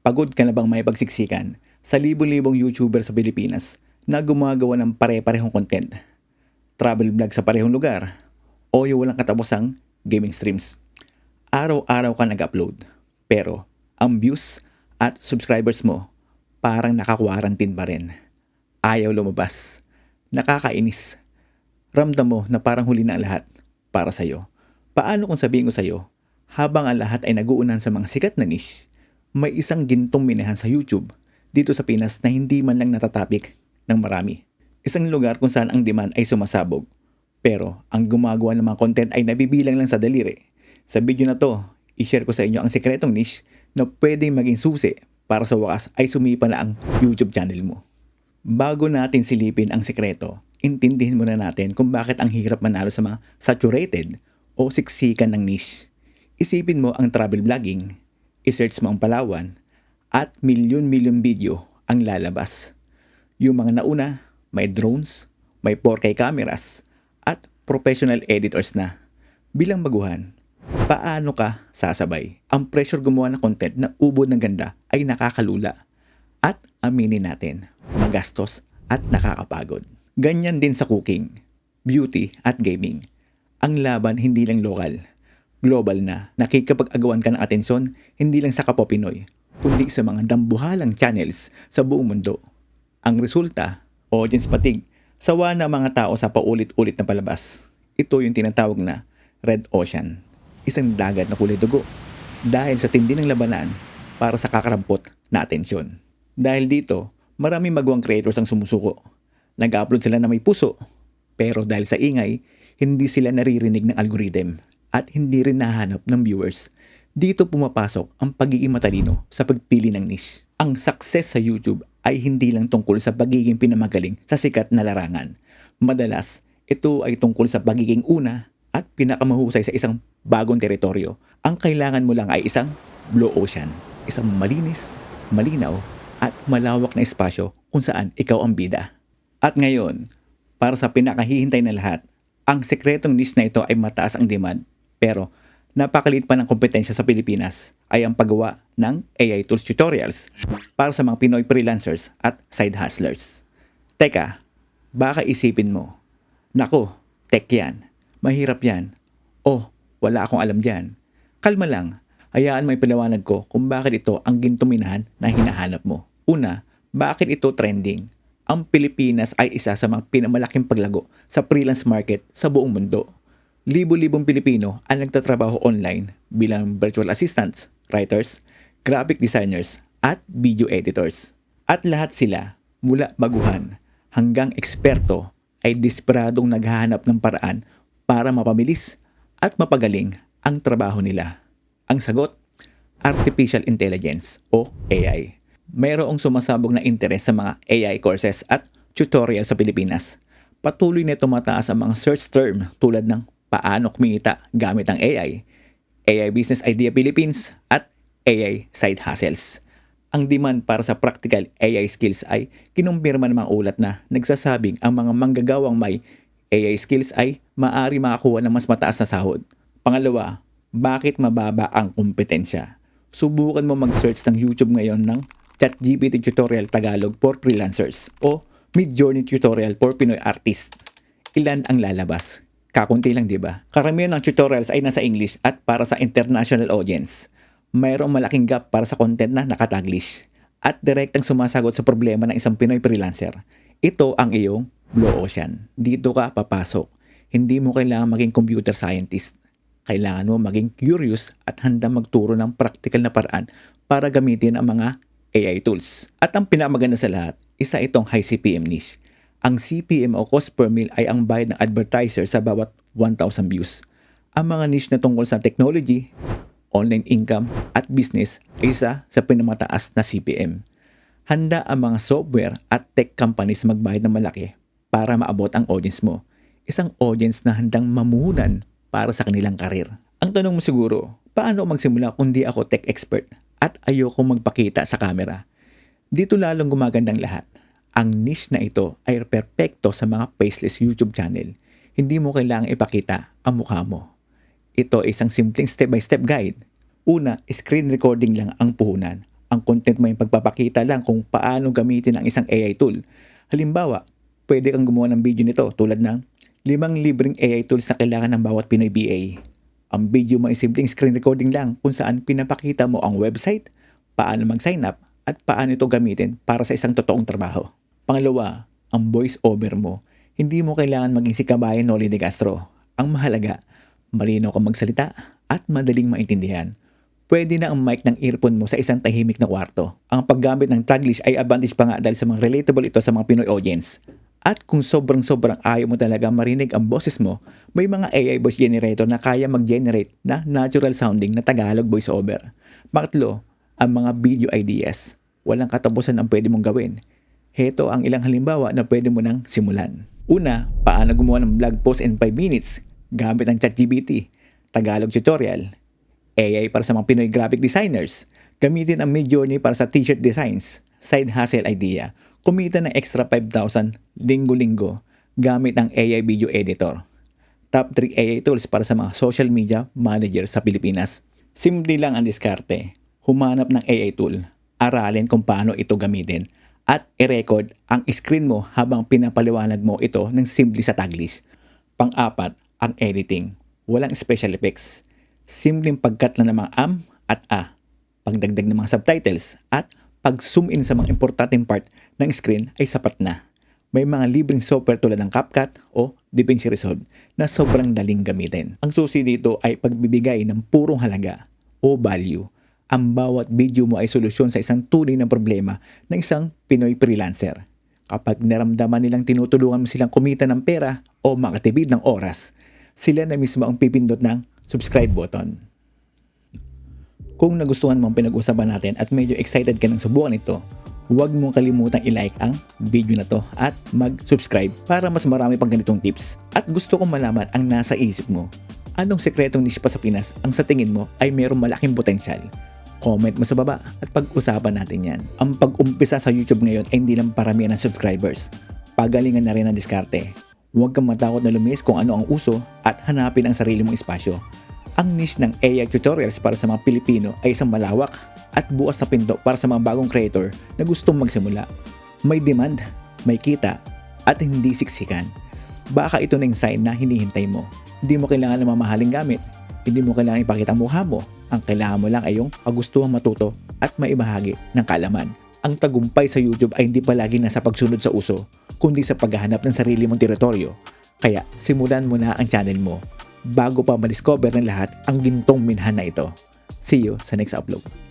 Pagod ka na bang may pagsiksikan sa libo-libong YouTuber sa Pilipinas na gumagawa ng pare-parehong content? Travel vlog sa parehong lugar o yung walang katapusang gaming streams? Araw-araw ka nag-upload pero ang views at subscribers mo parang naka-quarantine pa rin. Ayaw lumabas. Nakakainis. Ramdam mo na parang huli na ang lahat para sa'yo. Paano kung sabihin ko sa'yo, habang ang lahat ay naguunan sa mga sikat na niche, may isang gintong minahan sa YouTube dito sa Pinas na hindi man lang natatapik ng marami. Isang lugar kung saan ang demand ay sumasabog. Pero ang gumagawa ng mga content ay nabibilang lang sa daliri. Sa video na to, i-share ko sa inyo ang sekretong niche na pwedeng maging susi para sa wakas ay sumipa na ang YouTube channel mo. Bago natin silipin ang sekreto, intindihin muna natin kung bakit ang hirap manalo sa mga saturated o siksikan ng niche. Isipin mo ang travel vlogging, i-search mo ang Palawan, at milyon-milyon video ang lalabas. Yung mga nauna, may drones, may 4K cameras, at professional editors na. Bilang baguhan, paano ka sasabay? Ang pressure gumawa ng content na ubod ng ganda ay nakakalula. At aminin natin, magastos at nakakapagod. Ganyan din sa cooking, beauty at gaming. Ang laban hindi lang lokal, global na. Nakikipag-agawan ka ng atensyon hindi lang sa kapwa Pinoy, kundi sa mga dambuhalang channels sa buong mundo. Ang resulta, audience fatigue, sawa na mga tao sa paulit-ulit na palabas. Ito yung tinatawag na Red Ocean, isang dagat na kulay dugo dahil sa tindi ng labanan para sa kakarampot na atensyon. Dahil dito, maraming magawang creators ang sumusuko. Nag-upload sila na may puso, pero dahil sa ingay, hindi sila naririnig ng algorithm at hindi rin nahanap ng viewers. Dito pumapasok ang pagiging matalino sa pagpili ng niche. Ang success sa YouTube ay hindi lang tungkol sa pagiging pinamagaling sa sikat na larangan. Madalas, ito ay tungkol sa pagiging una at pinakamahusay sa isang bagong teritoryo. Ang kailangan mo lang ay isang blue ocean, isang malinis, malinaw at malawak na espasyo kung saan ikaw ang bida. At ngayon, para sa pinakahihintay na lahat, ang sekretong niche na ito ay mataas ang demand, pero napakaliit pa ng kompetensya sa Pilipinas ay ang paggawa ng AI tools tutorials para sa mga Pinoy freelancers at side hustlers. Teka, baka isipin mo, nako, tech yan, mahirap yan, o wala akong alam dyan. Kalma lang, hayaan mo ipaliwanag ko kung bakit ito ang gintuminahan na hinahanap mo. Una, bakit ito trending? Ang Pilipinas ay isa sa mga pinamalaking paglago sa freelance market sa buong mundo. Libo-libong Pilipino ang nagtatrabaho online bilang virtual assistants, writers, graphic designers, at video editors. At lahat sila, mula baguhan hanggang eksperto, ay desperadong naghahanap ng paraan para mapabilis at mapagaling ang trabaho nila. Ang sagot, Artificial Intelligence o AI. Mayroong sumasabog na interes sa mga AI courses at tutorial sa Pilipinas. Patuloy na tumataas ang mga search term tulad ng paano kumita gamit ang AI, AI Business Idea Philippines at AI Side Hustles. Ang demand para sa practical AI skills ay kinumpirma ng mga ulat na nagsasabing ang mga manggagawang may AI skills ay maaari makakuha ng mas mataas na sahod. Pangalawa, bakit mababa ang kompetensya? Subukan mo mag-search ng YouTube ngayon ng ChatGPT Tutorial Tagalog for Freelancers o Midjourney Tutorial for Pinoy Artists. Ilan ang lalabas? Kakunti lang, di ba? Karamihan ng tutorials ay nasa English at para sa international audience. Mayroong malaking gap para sa content na nakataglish at direktang sumasagot sa problema ng isang Pinoy freelancer. Ito ang iyong blue ocean. Dito ka papasok. Hindi mo kailangan maging computer scientist. Kailangan mo maging curious at handang magturo ng practical na paraan para gamitin ang mga AI tools. At ang pinakamaganda sa lahat, isa itong high CPM niche. Ang CPM o cost per mil ay ang bayad ng advertiser sa bawat 1,000 views. Ang mga niche na tungkol sa technology, online income at business ay isa sa pinamataas na CPM. Handa ang mga software at tech companies magbayad ng malaki para maabot ang audience mo. Isang audience na handang mamuhunan para sa kanilang karir. Ang tanong mo siguro, paano magsimula kung di ako tech expert at ayoko magpakita sa camera? Dito lalong gumagandang lahat. Ang niche na ito ay perpekto sa mga faceless YouTube channel. Hindi mo kailangang ipakita ang mukha mo. Ito ay isang simpleng step-by-step guide. Una, screen recording lang ang puhunan. Ang content mo yung pagpapakita lang kung paano gamitin ang isang AI tool. Halimbawa, pwede kang gumawa ng video nito tulad ng 5 libreng AI tools na kailangan ng bawat Pinoy BA. Ang video mo ay simpleng screen recording lang kung saan pinapakita mo ang website, paano mag-sign up, at paano ito gamitin para sa isang totoong trabaho. Pangalawa, ang voice over mo. Hindi mo kailangan maging si Kabayan Noli de Castro. Ang mahalaga, marino kang magsalita at madaling maintindihan. Pwede na ang mic ng earphone mo sa isang tahimik na kwarto. Ang paggamit ng Taglish ay advantage pa nga dahil sa mga relatable ito sa mga Pinoy audience. At kung sobrang ayaw mo talaga marinig ang boses mo, may mga AI voice generator na kaya mag-generate na natural sounding na Tagalog voiceover. Pangatlo, ang mga video ideas. Walang katapusan ang pwede mong gawin. Heto ang ilang halimbawa na pwede mo nang simulan. Una, paano gumawa ng blog post in 5 minutes gamit ang ChatGPT, Tagalog tutorial, AI para sa mga Pinoy graphic designers, gamitin ang Midjourney para sa t-shirt designs, side hustle idea, kumita ng extra 5,000 linggo-linggo gamit ang AI video editor. Top 3 AI tools para sa mga social media manager sa Pilipinas. Simple lang ang diskarte. Humanap ng AI tool, aralin kung paano ito gamitin, at i-record ang screen mo habang pinapaliwanag mo ito ng simple sa Taglish. Pang-apat, ang editing. Walang special effects. Simpleng pagkat lang ng mga at pagdagdag ng mga subtitles, at pag-zoom in sa mga importanteng part ng screen ay sapat na. May mga libreng software tulad ng CapCut o DaVinci Resolve na sobrang daling gamitin. Ang susi dito ay pagbibigay ng purong halaga o value. Ang bawat video mo ay solusyon sa isang tunay na problema ng isang Pinoy freelancer. Kapag naramdaman nilang tinutulungan mo silang kumita ng pera o makatipid ng oras, sila na mismo ang pipindot ng subscribe button. Kung nagustuhan mo ang pinag-usapan natin at medyo excited ka nang subukan ito, huwag mong kalimutang i-like ang video na to at mag-subscribe para mas marami pang ganitong tips. At gusto kong malaman ang nasa isip mo. Anong sekretong niche pa sa Pinas ang sa tingin mo ay mayroong malaking potensyal? Comment mo sa baba at pag-usapan natin yan. Ang pag-umpisa sa YouTube ngayon ay hindi lang paramihan ng subscribers. Pagalingan na rin ang diskarte. Huwag kang matakot na lumis kung ano ang uso at hanapin ang sarili mong espasyo. Ang niche ng AI tutorials para sa mga Pilipino ay isang malawak at bukas na pinto para sa mga bagong creator na gustong magsimula. May demand, may kita, at hindi siksikan. Baka ito na yung sign na hinihintay mo. Hindi mo kailangan ng mamahaling gamit. Hindi mo kailangan ipakita ang mukha mo. Ang kailangan mo lang ay yung kagustuhang matuto at maibahagi ng kaalaman. Ang tagumpay sa YouTube ay hindi palagi nasa pagsunod sa uso, kundi sa paghahanap ng sarili mong teritoryo. Kaya simulan mo na ang channel mo bago pa ma-discover ng lahat ang gintong minhan na ito. See you sa next upload.